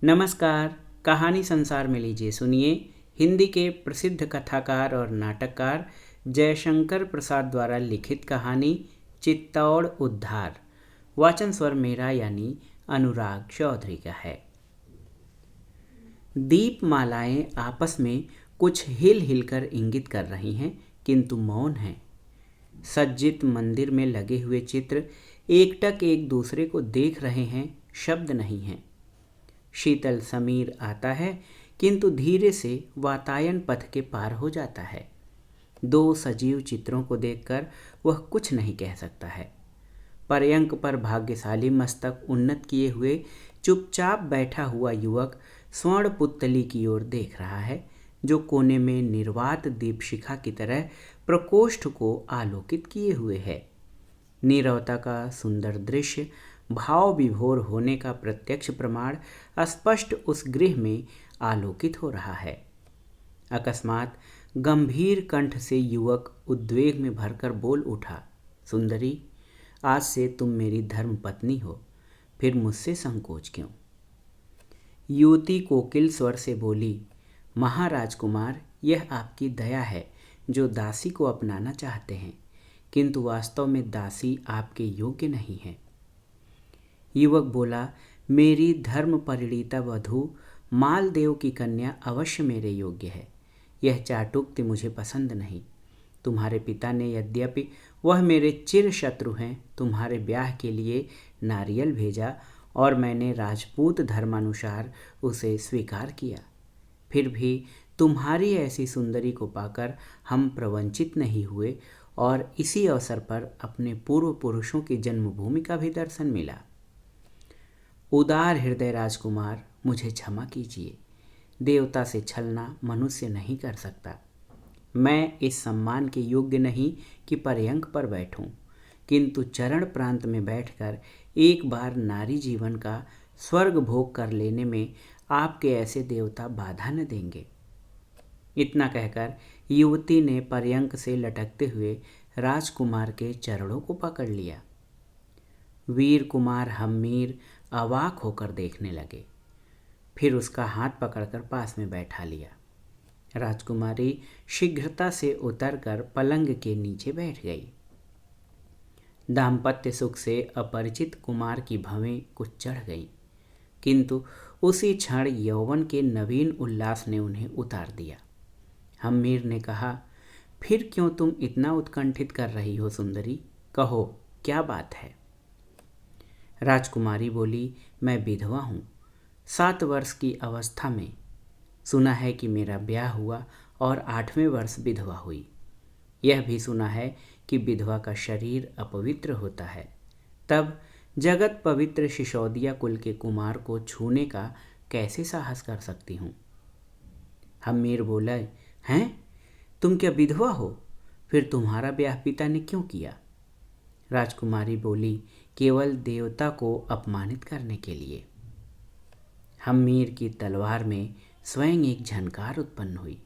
नमस्कार। कहानी संसार में लीजिए सुनिए। हिंदी के प्रसिद्ध कथाकार और नाटककार जयशंकर प्रसाद द्वारा लिखित कहानी चित्तौड़ उद्धार। वाचन स्वर मेरा यानी अनुराग चौधरी का है। दीपमालाएं आपस में कुछ हिल हिलकर इंगित कर रही हैं, किंतु मौन है। सज्जित मंदिर में लगे हुए चित्र एकटक एक दूसरे को देख रहे हैं, शब्द नहीं हैं। शीतल समीर आता है, किंतु धीरे से वातायन पथ के पार हो जाता है। दो सजीव चित्रों को देखकर वह कुछ नहीं कह सकता है। पर्यंक पर भाग्यशाली मस्तक उन्नत किए हुए चुपचाप बैठा हुआ युवक स्वर्ण पुतली की ओर देख रहा है, जो कोने में निर्वात दीपशिखा की तरह प्रकोष्ठ को आलोकित किए हुए है। नीरवता का सुंदर दृश्य, भाव विभोर होने का प्रत्यक्ष प्रमाण स्पष्ट उस गृह में आलोकित हो रहा है। अकस्मात गंभीर कंठ से युवक उद्वेग में भरकर बोल उठा, सुंदरी, आज से तुम मेरी धर्म पत्नी हो, फिर मुझसे संकोच क्यों? युवती कोकिल स्वर से बोली, महाराजकुमार, यह आपकी दया है जो दासी को अपनाना चाहते हैं, किंतु वास्तव में दासी आपके योग्य नहीं है। युवक बोला, मेरी धर्म परिणीता वधू मालदेव की कन्या अवश्य मेरे योग्य है। यह चाटुक्ति मुझे पसंद नहीं। तुम्हारे पिता ने, यद्यपि वह मेरे चिर शत्रु हैं, तुम्हारे ब्याह के लिए नारियल भेजा और मैंने राजपूत धर्मानुसार उसे स्वीकार किया। फिर भी तुम्हारी ऐसी सुंदरी को पाकर हम प्रवंचित नहीं हुए और इसी अवसर पर अपने पूर्व पुरुषों की जन्मभूमि का भी दर्शन मिला। उदार हृदय राजकुमार, मुझे क्षमा कीजिए। देवता से छलना मनुष्य नहीं कर सकता। मैं इस सम्मान के योग्य नहीं कि पर्यंक पर बैठूं, किंतु चरण प्रांत में बैठकर एक बार नारी जीवन का स्वर्ग भोग कर लेने में आपके ऐसे देवता बाधा न देंगे। इतना कहकर युवती ने पर्यंक से लटकते हुए राजकुमार के चरणों को पकड़ लिया। वीर कुमार हम्मीर अवाक होकर देखने लगे, फिर उसका हाथ पकड़कर पास में बैठा लिया। राजकुमारी शीघ्रता से उतरकर पलंग के नीचे बैठ गई। दाम्पत्य सुख से अपरिचित कुमार की भवें कुछ चढ़ गईं, किंतु उसी क्षण यौवन के नवीन उल्लास ने उन्हें उतार दिया। हम्मीर ने कहा, फिर क्यों तुम इतना उत्कंठित कर रही हो सुंदरी? कहो, क्या बात है? राजकुमारी बोली, मैं विधवा हूँ, 7 वर्ष की अवस्था में। सुना है कि मेरा ब्याह हुआ और 8वें वर्ष विधवा हुई। यह भी सुना है कि विधवा का शरीर अपवित्र होता है। तब जगत पवित्र शिशोदिया कुल के कुमार को छूने का कैसे साहस कर सकती हूँ? हम्मीर बोला, हैं, तुम क्या विधवा हो? फिर तुम्हारा ब्याह पिता ने क्यों किया? राजकुमारी बोली, केवल देवता को अपमानित करने के लिए। हम्मीर की तलवार में स्वयं एक झनकार उत्पन्न हुई।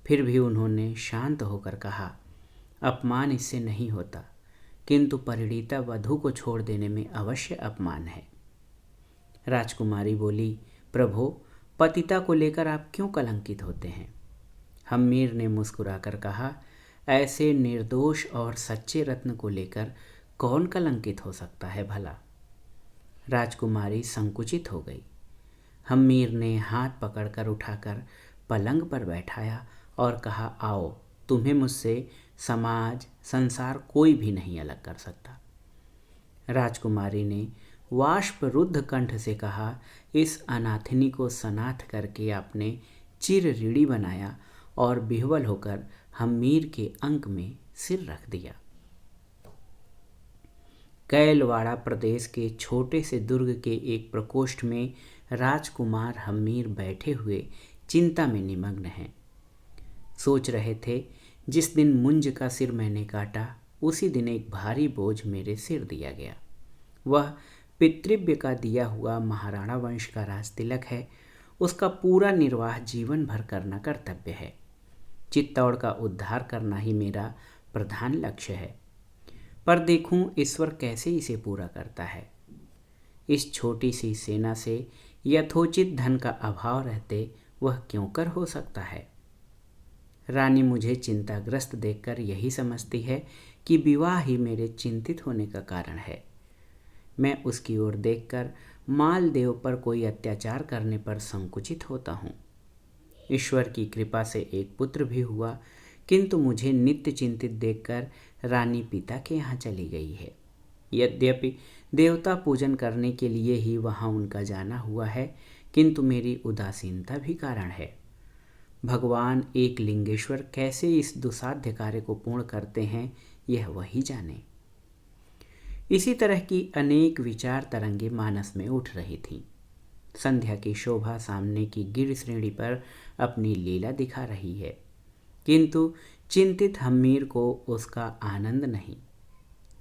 फिर भी उन्होंने शांत होकर कहा, अपमान इससे नहीं होता, किंतु परिणीता वधू को छोड़ देने में अवश्य अपमान है। राजकुमारी बोली, प्रभो, पतिता को लेकर आप क्यों कलंकित होते हैं? हम्मीर ने मुस्कुराकर कहा, ऐसे निर्दोष और सच्चे रत्न को लेकर कौन कलंकित हो सकता है भला? राजकुमारी संकुचित हो गई। हम्मीर ने हाथ पकड़कर उठाकर पलंग पर बैठाया और कहा, आओ, तुम्हें मुझसे समाज संसार कोई भी नहीं अलग कर सकता। राजकुमारी ने वाष्परुद्ध कंठ से कहा, इस अनाथिनी को सनाथ करके आपने चिर ऋणी बनाया और विह्वल होकर हम्मीर के अंक में सिर रख दिया। कैलवाड़ा प्रदेश के छोटे से दुर्ग के एक प्रकोष्ठ में राजकुमार हम्मीर बैठे हुए चिंता में निमग्न हैं। सोच रहे थे, जिस दिन मुंज का सिर मैंने काटा, उसी दिन एक भारी बोझ मेरे सिर दिया गया। वह पितृव्य का दिया हुआ महाराणा वंश का राजतिलक है। उसका पूरा निर्वाह जीवन भर करना कर्तव्य है। चित्तौड़ का उद्धार करना ही मेरा प्रधान लक्ष्य है, पर देखूं ईश्वर कैसे इसे पूरा करता है। इस छोटी सी सेना से यथोचित धन का अभाव रहते वह क्यों कर हो सकता है। रानी मुझे चिंताग्रस्त देखकर यही समझती है कि विवाह ही मेरे चिंतित होने का कारण है। मैं उसकी ओर देखकर मालदेव पर कोई अत्याचार करने पर संकुचित होता हूँ। ईश्वर की कृपा से एक पुत्र भी हुआ, किंतु मुझे नित्य चिंतित देखकर रानी पिता के यहाँ चली गई है। यद्यपि देवता पूजन करने के लिए ही वहाँ उनका जाना हुआ है, किंतु मेरी उदासीनता भी कारण है। भगवान एक लिंगेश्वर कैसे इस दुसाध्य कार्य को पूर्ण करते हैं, यह वही जाने। इसी तरह की अनेक विचार तरंगे मानस में उठ रही थीं। संध्या की शोभा सामने की गिर श्रेणी पर अपनी लीला दिखा रही है, किंतु चिंतित हम्मीर को उसका आनंद नहीं।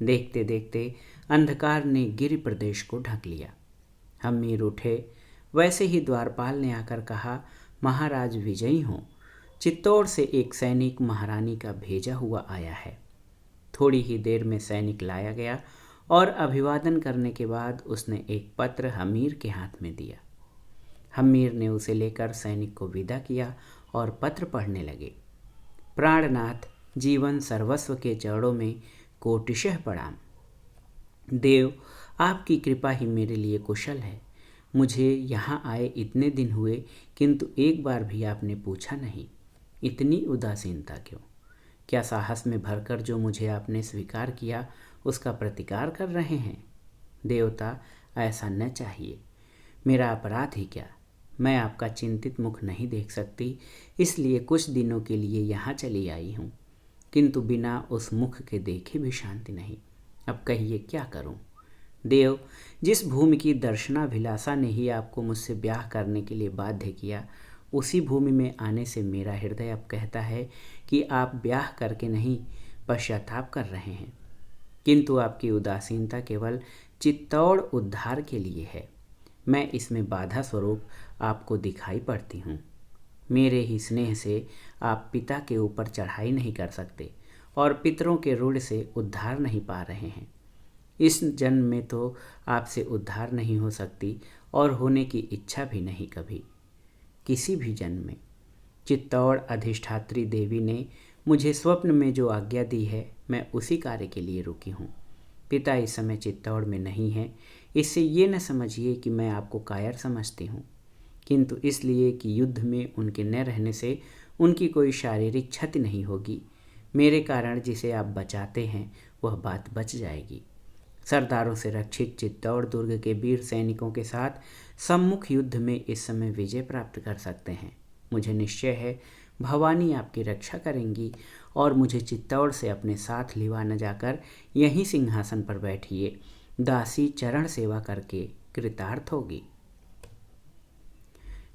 देखते देखते अंधकार ने गिरि प्रदेश को ढक लिया। हम्मीर उठे, वैसे ही द्वारपाल ने आकर कहा, महाराज विजयी हों, चित्तौड़ से एक सैनिक महारानी का भेजा हुआ आया है। थोड़ी ही देर में सैनिक लाया गया और अभिवादन करने के बाद उसने एक पत्र हम्मीर के हाथ में दिया। हम्मीर ने उसे लेकर सैनिक को विदा किया और पत्र पढ़ने लगे। प्राणनाथ, जीवन सर्वस्व के चरणों में कोटिशः प्रणाम। देव, आपकी कृपा ही मेरे लिए कुशल है। मुझे यहाँ आए इतने दिन हुए, किंतु एक बार भी आपने पूछा नहीं। इतनी उदासीनता क्यों? क्या साहस में भरकर जो मुझे आपने स्वीकार किया उसका प्रतिकार कर रहे हैं? देवता, ऐसा न चाहिए। मेरा अपराध ही क्या? मैं आपका चिंतित मुख नहीं देख सकती, इसलिए कुछ दिनों के लिए यहाँ चली आई हूँ, किंतु बिना उस मुख के देखे भी शांति नहीं। अब कहिए क्या करूँ? देव, जिस भूमि की दर्शनाभिलाषा ने ही आपको मुझसे ब्याह करने के लिए बाध्य किया, उसी भूमि में आने से मेरा हृदय अब कहता है कि आप ब्याह करके नहीं, पश्चाताप कर रहे हैं। किंतु आपकी उदासीनता केवल चित्तौड़ उद्धार के लिए है। मैं इसमें बाधा स्वरूप आपको दिखाई पड़ती हूँ। मेरे ही स्नेह से आप पिता के ऊपर चढ़ाई नहीं कर सकते और पितरों के ऋण से उद्धार नहीं पा रहे हैं। इस जन्म में तो आपसे उद्धार नहीं हो सकती और होने की इच्छा भी नहीं कभी, किसी भी जन्म में। चित्तौड़ अधिष्ठात्री देवी ने मुझे स्वप्न में जो आज्ञा दी है, मैं उसी कार्य के लिए रुकी हूँ। पिता इस समय चित्तौड़ में नहीं है, इससे ये न समझिए कि मैं आपको कायर समझती हूँ, किंतु इसलिए कि युद्ध में उनके न रहने से उनकी कोई शारीरिक क्षति नहीं होगी। मेरे कारण जिसे आप बचाते हैं वह बात बच जाएगी। सरदारों से रक्षित चित्तौड़ दुर्ग के वीर सैनिकों के साथ सम्मुख युद्ध में इस समय विजय प्राप्त कर सकते हैं। मुझे निश्चय है भवानी आपकी रक्षा करेंगी और मुझे चित्तौड़ से अपने साथ लिवा न जाकर यहीं सिंहासन पर बैठिए दासी चरण सेवा करके कृतार्थ होगी।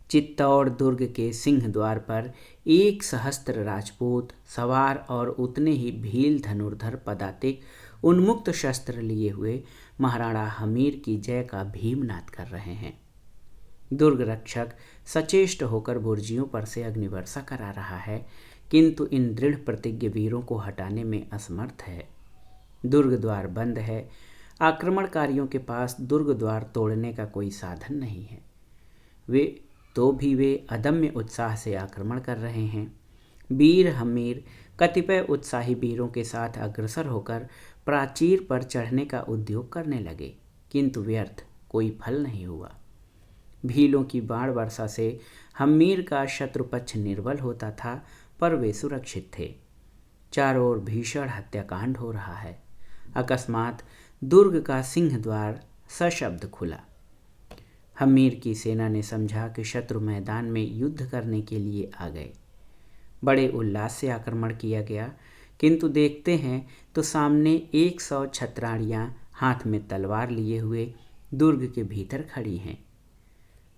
चित्तौड़ दुर्ग के सिंह द्वार पर 1 सहस्त्र राजपूत सवार और उतने ही भील धनुर्धर पदातिक उन्मुक्त शस्त्र लिए हुए महाराणा हमीर की जय का भीमनाद कर रहे हैं। दुर्ग रक्षक सचेष्ट होकर बुर्जियों पर से अग्निवर्षा करा रहा है, किंतु इन दृढ़ प्रतिज्ञ वीरों को हटाने में असमर्थ है। दुर्ग द्वार बंद है। आक्रमणकारियों के पास दुर्ग द्वार तोड़ने का कोई साधन नहीं है। वे अदम्य उत्साह से आक्रमण कर रहे हैं। वीर हमीर कतिपय उत्साही वीरों के साथ अग्रसर होकर प्राचीर पर चढ़ने का उद्योग करने लगे, किंतु व्यर्थ, कोई फल नहीं हुआ। भीलों की बाण वर्षा से हमीर का शत्रुपक्ष निर्बल होता था, पर वे सुरक्षित थे। चारों ओर भीषण हत्याकांड हो रहा है। अकस्मात दुर्ग का सिंह द्वार सशब्द खुला। हमीर की सेना ने समझा कि शत्रु मैदान में युद्ध करने के लिए आ गए। बड़े उल्लास से आक्रमण किया गया, किंतु देखते हैं तो सामने 100 छत्राणियाँ हाथ में तलवार लिए हुए दुर्ग के भीतर खड़ी हैं।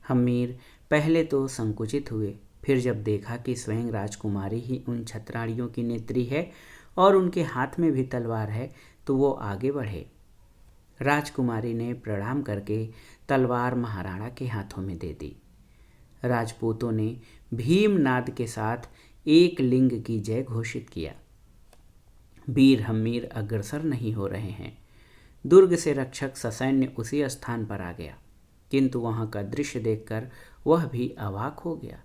हमीर पहले तो संकुचित हुए, फिर जब देखा कि स्वयं राजकुमारी ही उन छत्राणियों की नेत्री है और उनके हाथ में भी तलवार है, तो वो आगे बढ़े। राजकुमारी ने प्रणाम करके तलवार महाराणा के हाथों में दे दी। राजपूतों ने भीमनाद के साथ एक लिंग की जय घोषित किया। वीर हमीर अग्रसर नहीं हो रहे हैं। दुर्ग से रक्षक ससैन्य उसी स्थान पर आ गया। किंतु वहाँ का दृश्य देखकर वह भी अवाक हो गया।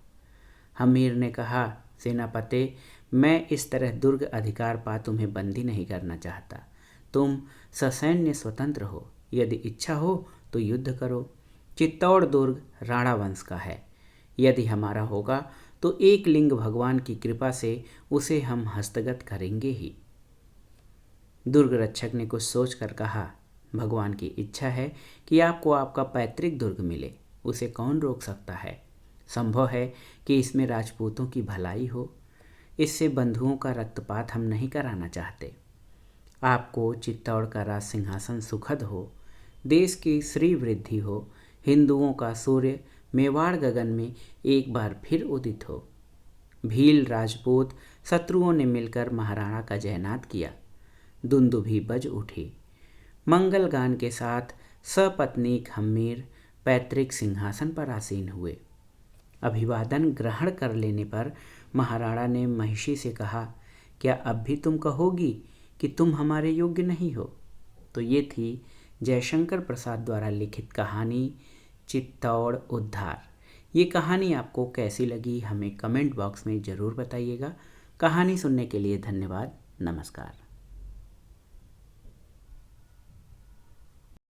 हमीर ने कहा, सेनापति, मैं इस तरह दुर्ग अधिकार पा तुम्हें बंदी नहीं करना चाहता। तुम ससैन्य स्वतंत्र हो, यदि इच्छा हो तो युद्ध करो। चित्तौड़ दुर्ग राणा वंश का है, यदि हमारा होगा तो एक लिंग भगवान की कृपा से उसे हम हस्तगत करेंगे ही। दुर्ग रक्षक ने कुछ सोचकर कहा, भगवान की इच्छा है कि आपको आपका पैतृक दुर्ग मिले, उसे कौन रोक सकता है। संभव है कि इसमें राजपूतों की भलाई हो, इससे बंधुओं का रक्तपात हम नहीं कराना चाहते। आपको चित्तौड़ का राज सिंहासन सुखद हो, देश की श्री वृद्धि हो, हिंदुओं का सूर्य मेवाड़ गगन में एक बार फिर उदित हो। भील राजपूत शत्रुओं ने मिलकर महाराणा का जयनाद किया। दुंदुभी बज उठी। मंगल गान के साथ सपत्नीक हम्मीर पैतृक सिंहासन पर आसीन हुए। अभिवादन ग्रहण कर लेने पर महाराणा ने महिषी से कहा, क्या अब भी तुम कहोगी कि तुम हमारे योग्य नहीं हो? तो ये थी जयशंकर प्रसाद द्वारा लिखित कहानी चित्तौड़ उद्धार। ये कहानी आपको कैसी लगी हमें कमेंट बॉक्स में ज़रूर बताइएगा। कहानी सुनने के लिए धन्यवाद। नमस्कार।